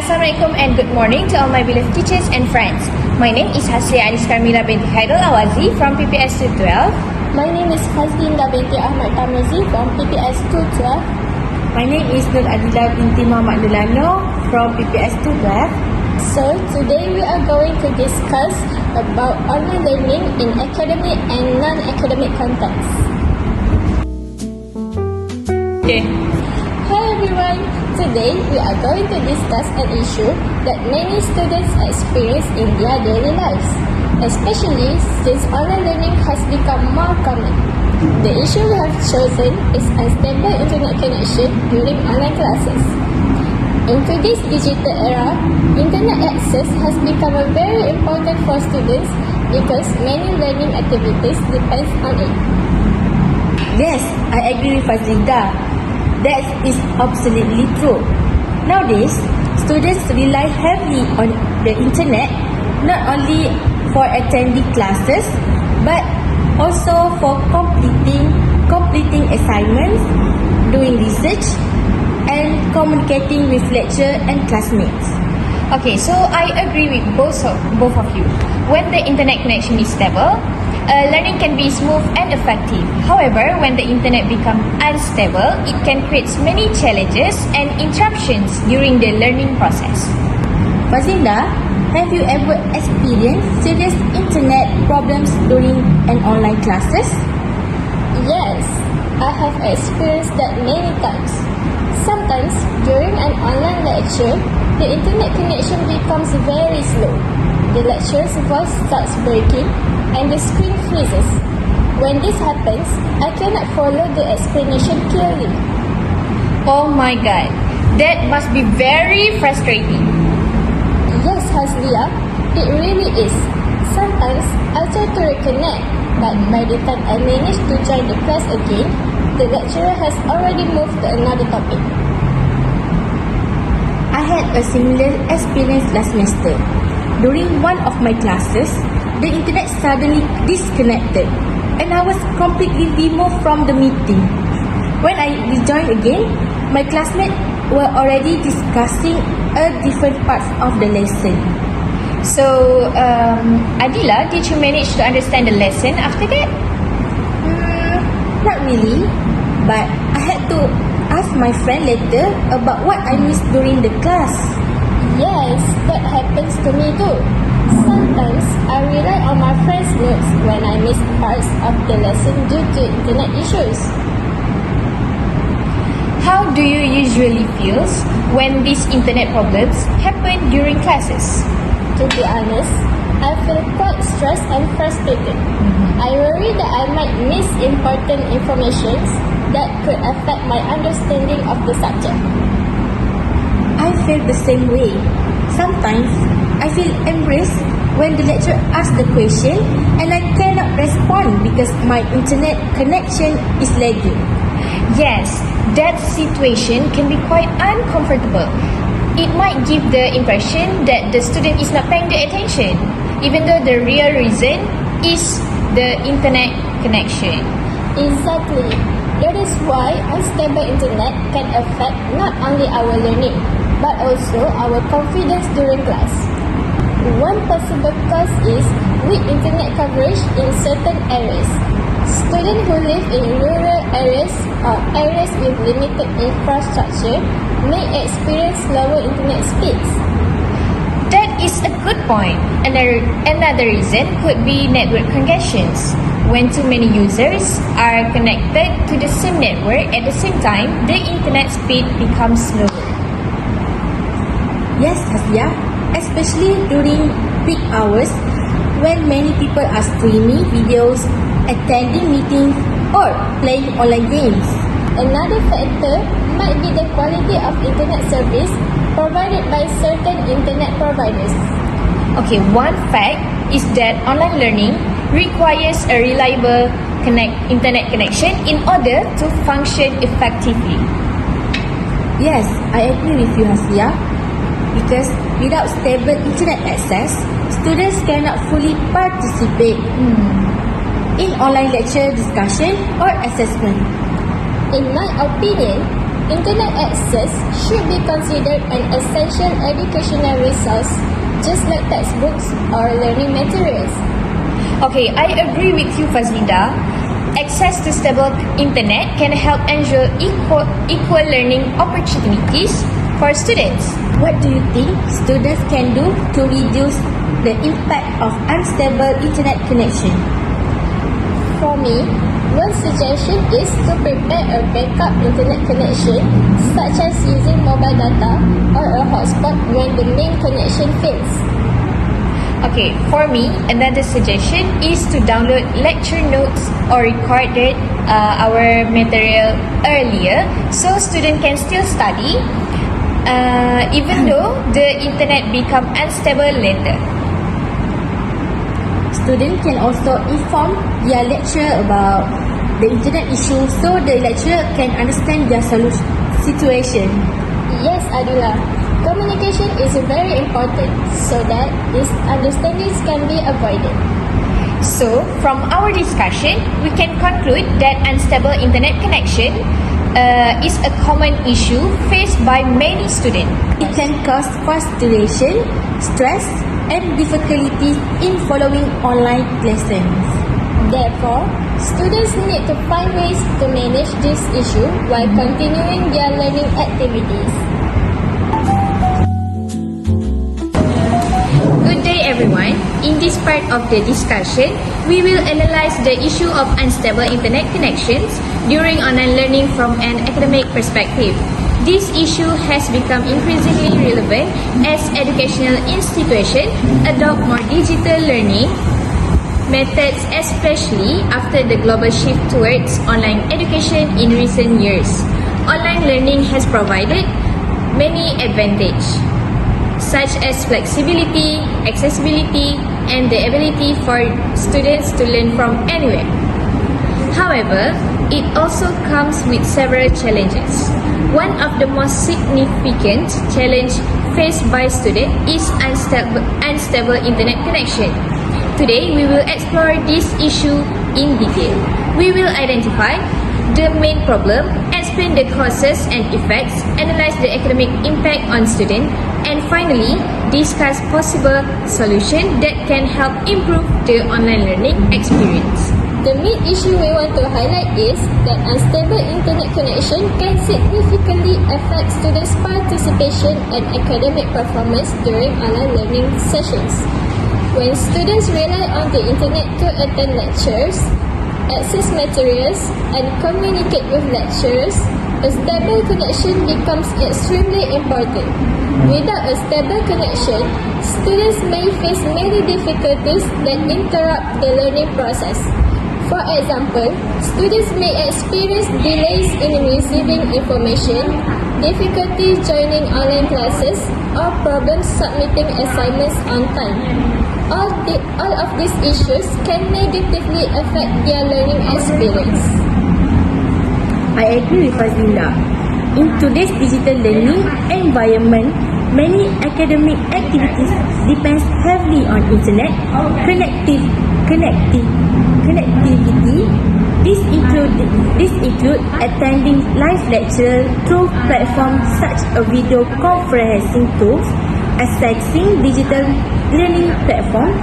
Assalamualaikum and good morning to all my beloved teachers and friends. My name is Hasria Anis Karmila binti Khairul Awazi from PPS 212. My name is Fazlinda binti Ahmad Tamazi from PPS 212. My name is Nur Adila binti Muhammad Nulano from PPS 212. So today we are going to discuss about online learning in academic and non-academic contexts. Okay. Hi everyone! Today we are going to discuss an issue that many students experience in their daily lives, especially since online learning has become more common. The issue we have chosen is unstable internet connection during online classes. In today's digital era, internet access has become very important for students because many learning activities depend on it. Yes, I agree with Fazlinda. That is absolutely true. Nowadays, students rely heavily on the internet not only for attending classes but also for completing assignments, doing research, and communicating with lecturer and classmates. Okay, so I agree with both of you. When the internet connection is stable, learning can be smooth and effective. However, when the internet becomes unstable, it can create many challenges and interruptions during the learning process. Fazlinda, have you ever experienced serious internet problems during an online classes? Yes, I have experienced that many times. Sometimes, during an online lecture, the internet connection becomes very slow. The lecturer's voice starts breaking and the screen freezes. When this happens, I cannot follow the explanation clearly. Oh my god, that must be very frustrating. Yes, Haslia, it really is. Sometimes I try to reconnect, but by the time I manage to join the class again, the lecturer has already moved to another topic. I had a similar experience last semester. During one of my classes, the internet suddenly disconnected and I was completely removed from the meeting. When I rejoined again, my classmates were already discussing different parts of the lesson. So, Adila, did you manage to understand the lesson after that? Not really, but I had to ask my friend later about what I missed during the class. Yes, that happens to me too. Sometimes I rely on my friend's notes when I miss parts of the lesson due to internet issues. How do you usually feel when these internet problems happen during classes? To be honest, I feel quite stressed and frustrated. I worry that I might miss important information that could affect my understanding of the subject. I feel the same way. Sometimes I feel embarrassed when the lecturer asks the question and I cannot respond because my internet connection is lagging. Yes, that situation can be quite uncomfortable. It might give the impression that the student is not paying the attention, even though the real reason is the internet connection. Exactly. That is why unstable internet can affect not only our learning, but also our confidence during class. One possible cause is weak internet coverage in certain areas. Students who live in rural areas or areas with limited infrastructure may experience lower internet speeds. That is a good point. Another reason could be network congestions. When too many users are connected to the same network at the same time, the internet speed becomes slower. Yes, Hasya, especially during peak hours when many people are streaming videos, attending meetings, or playing online games. Another factor might be the quality of internet service provided by certain internet providers. Okay, one fact is that online learning requires a reliable internet connection in order to function effectively. Yes, I agree with you, Hasya. Because without stable internet access, students cannot fully participate in online lecture discussion or assessment. In my opinion, Internet access should be considered an essential educational resource, just like textbooks or learning materials. Okay, I agree with you, Fazlinda. Access to stable internet can help ensure equal learning opportunities for students. What do you think students can do to reduce the impact of unstable internet connection? For me, one suggestion is to prepare a backup internet connection, such as using mobile data or a hotspot when the main connection fails. Okay, for me, another suggestion is to download lecture notes or recorded our material earlier so students can still study even though the internet become unstable later. Students can also inform their lecturer about the internet issue so the lecturer can understand their situation. Yes, Adila. Communication is very important so that misunderstandings can be avoided. So, from our discussion, we can conclude that unstable internet connection is a common issue faced by many students. It can cause frustration, stress, and difficulties in following online lessons. Therefore, students need to find ways to manage this issue while continuing their learning activities. Good day, everyone. In this part of the discussion, we will analyze the issue of unstable internet connections during online learning from an academic perspective. This issue has become increasingly relevant as educational institutions adopt more digital learning methods, especially after the global shift towards online education in recent years. Online learning has provided many advantages, such as flexibility, accessibility, and the ability for students to learn from anywhere. However, it also comes with several challenges. One of the most significant challenges faced by students is unstable internet connection. Today, we will explore this issue in detail. We will identify the main problem, explain the causes and effects, analyze the academic impact on students, and finally, discuss possible solutions that can help improve the online learning experience. The main issue we want to highlight is that unstable internet connection can significantly affect students' participation and academic performance during online learning sessions. When students rely on the internet to attend lectures, access materials, and communicate with lecturers, a stable connection becomes extremely important. Without a stable connection, students may face many difficulties that interrupt the learning process. For example, students may experience delays in receiving information, difficulty joining online classes, or problems submitting assignments on time. All of these issues can negatively affect their learning experience. I agree with Fazlinda. In today's digital learning environment, many academic activities depend heavily on internet connectivity. This include attending live lectures through platforms such as video conferencing tools, accessing digital learning platforms,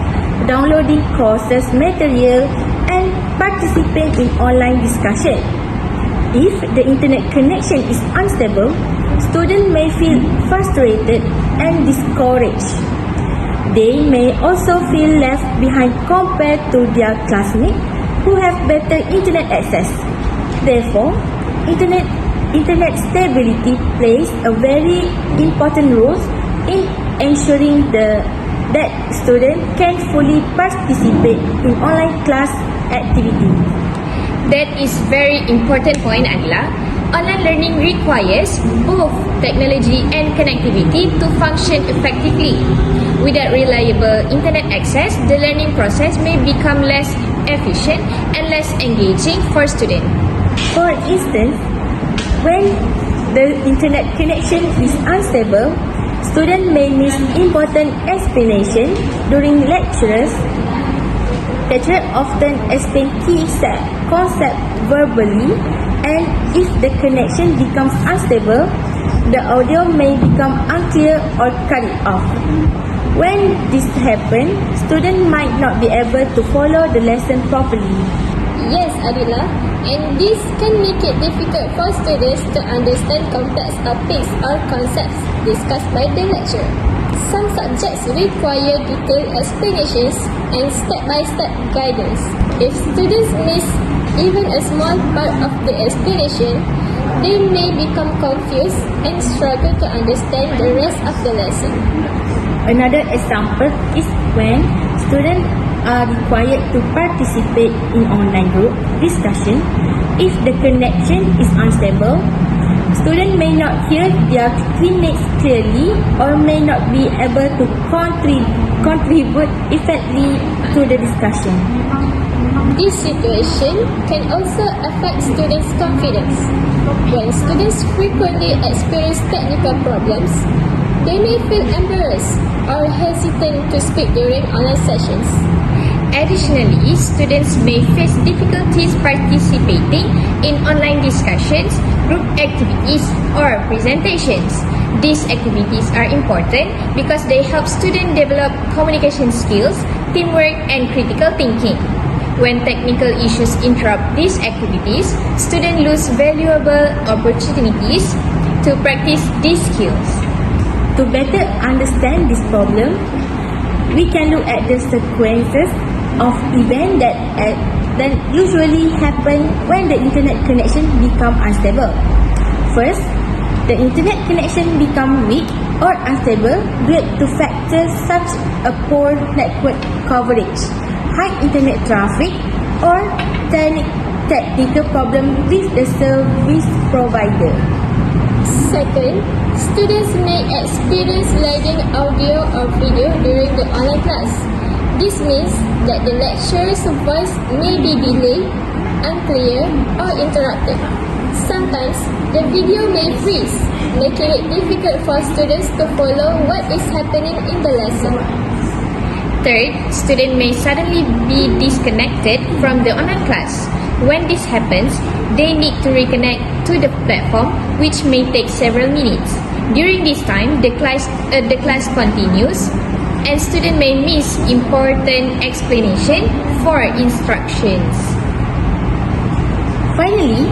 downloading courses material, and participating in online discussion. If the internet connection is unstable, students may feel frustrated and discouraged. They may also feel left behind compared to their classmates who have better internet access. Therefore, internet stability plays a very important role in ensuring that students can fully participate in online class activity. That is very important point, Adila. Online learning requires both technology and connectivity to function effectively. Without reliable internet access, the learning process may become less efficient and less engaging for students. For instance, when the internet connection is unstable, students may miss important explanation during lectures. Lecturers often explain key concepts verbally And if the connection becomes unstable, the audio may become unclear or cut it off. When this happens, students might not be able to follow the lesson properly. Yes, Adila, and this can make it difficult for students to understand complex topics or concepts discussed by the lecturer. Some subjects require detailed explanations and step-by-step guidance. If students miss even a small part of the explanation, they may become confused and struggle to understand the rest of the lesson. Another example is when students are required to participate in online group discussion. If the connection is unstable, students may not hear their teammates clearly or may not be able to contribute effectively to the discussion. This situation can also affect students' confidence. When students frequently experience technical problems, they may feel embarrassed or hesitant to speak during online sessions. Additionally, students may face difficulties participating in online discussions, group activities, or presentations. These activities are important because they help students develop communication skills, teamwork, and critical thinking. When technical issues interrupt these activities, students lose valuable opportunities to practice these skills. To better understand this problem, we can look at the sequences of events that usually happen when the internet connection becomes unstable. First, the internet connection becomes weak or unstable due to factors such as poor network coverage, high internet traffic, or technical problem with the service provider. Second, students may experience lagging audio or video during the online class. This means that the lecturer's voice may be delayed, unclear, or interrupted. Sometimes, the video may freeze, making it difficult for students to follow what is happening in the lesson. Third, students may suddenly be disconnected from the online class. When this happens, they need to reconnect to the platform, which may take several minutes. During this time, the class continues, and students may miss important explanation for instructions. Finally,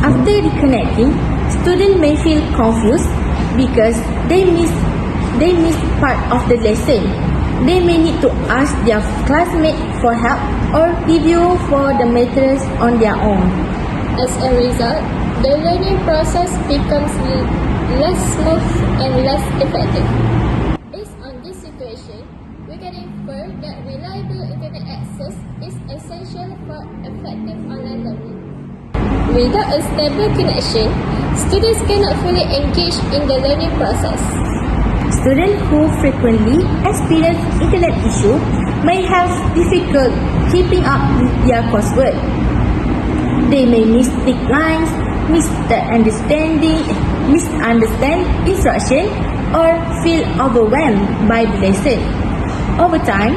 after reconnecting, students may feel confused because they miss part of the lesson. They may need to ask their classmates for help or review for the materials on their own. As a result, the learning process becomes less smooth and less effective. Based on this situation, we can infer that reliable internet access is essential for effective online learning. Without a stable connection, students cannot fully engage in the learning process. Students who frequently experience internet issues may have difficulty keeping up with their coursework. They may mistake lines, misunderstand instruction, or feel overwhelmed by the lesson. Over time,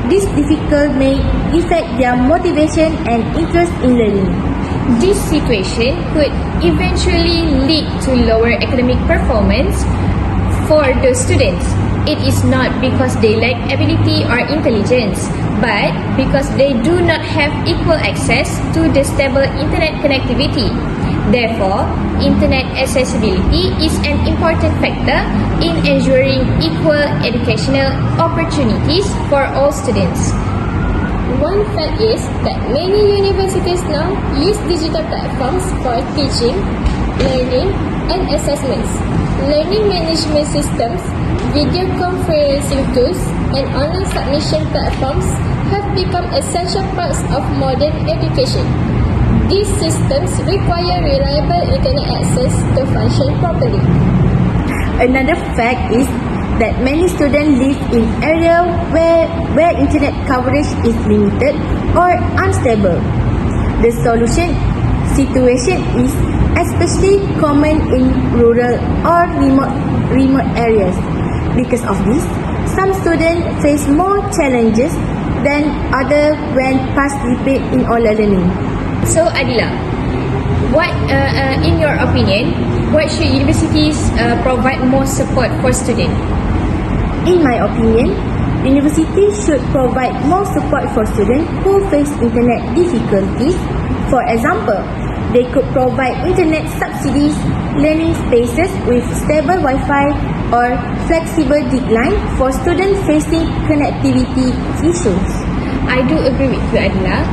this difficulty may affect their motivation and interest in learning. This situation could eventually lead to lower academic performance for those students. It is not because they lack ability or intelligence, but because they do not have equal access to the stable internet connectivity. Therefore, internet accessibility is an important factor in ensuring equal educational opportunities for all students. One fact is that many universities now use digital platforms for teaching, learning, and assessments. Learning management systems, video conferencing tools, and online submission platforms have become essential parts of modern education. These systems require reliable internet access to function properly. Another fact is that many students live in areas where internet coverage is limited or unstable. The situation is especially common in rural or remote areas. Because of this, some students face more challenges than others when participating in online learning. So Adila, In your opinion, what should universities provide more support for students? In my opinion, universities should provide more support for students who face internet difficulties. For example, they could provide internet subsidies, learning spaces with stable Wi-Fi, or flexible deadline for students facing connectivity issues. I do agree with you, Adila.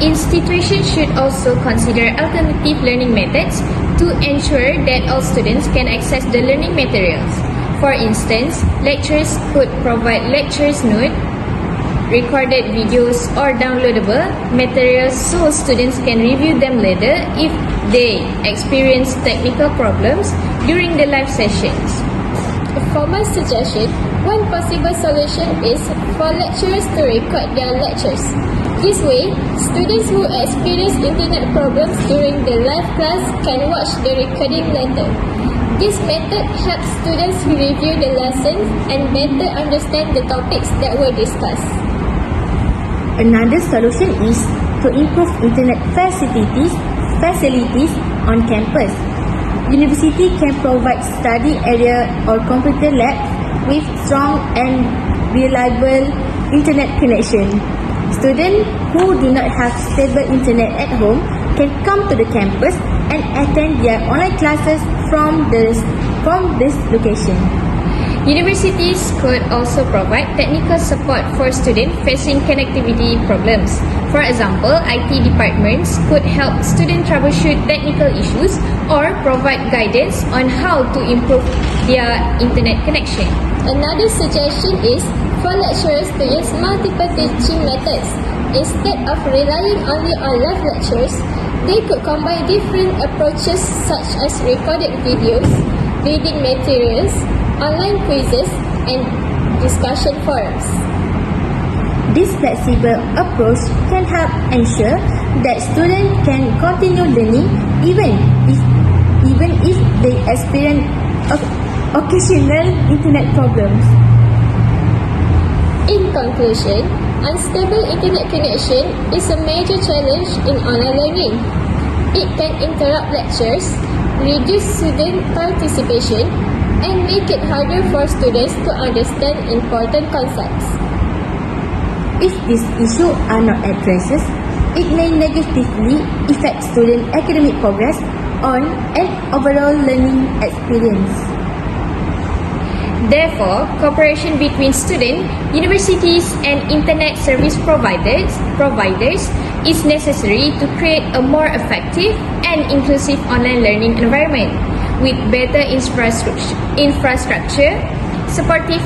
Institutions should also consider alternative learning methods to ensure that all students can access the learning materials. For instance, lecturers could provide lectures notes, recorded videos, or downloadable materials so students can review them later if they experience technical problems during the live sessions. For my suggestion, one possible solution is for lecturers to record their lectures. This way, students who experience internet problems during the live class can watch the recording later. This method helps students review the lessons and better understand the topics that were discussed. Another solution is to improve internet facilities on campus. University can provide study area or computer labs with strong and reliable internet connection. Students who do not have stable internet at home can come to the campus and attend their online classes from this location. Universities could also provide technical support for students facing connectivity problems. For example, IT departments could help students troubleshoot technical issues or provide guidance on how to improve their internet connection. Another suggestion is for lecturers to use multiple teaching methods. Instead of relying only on live lectures, they could combine different approaches such as recorded videos, reading materials, online quizzes, and discussion forums. This flexible approach can help ensure that students can continue learning even if they experience occasional internet problems. In conclusion, unstable internet connection is a major challenge in online learning. It can interrupt lectures, reduce student participation, and make it harder for students to understand important concepts. If these issues are not addressed, it may negatively affect student academic progress and overall learning experience. Therefore, cooperation between students, universities, and internet service providers is necessary to create a more effective and inclusive online learning environment. With better infrastructure, supportive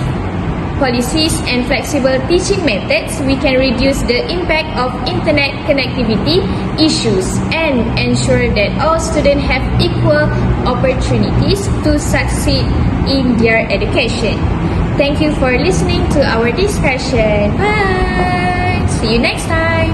policies, and flexible teaching methods, we can reduce the impact of internet connectivity issues and ensure that all students have equal opportunities to succeed in their education. Thank you for listening to our discussion. Bye! See you next time!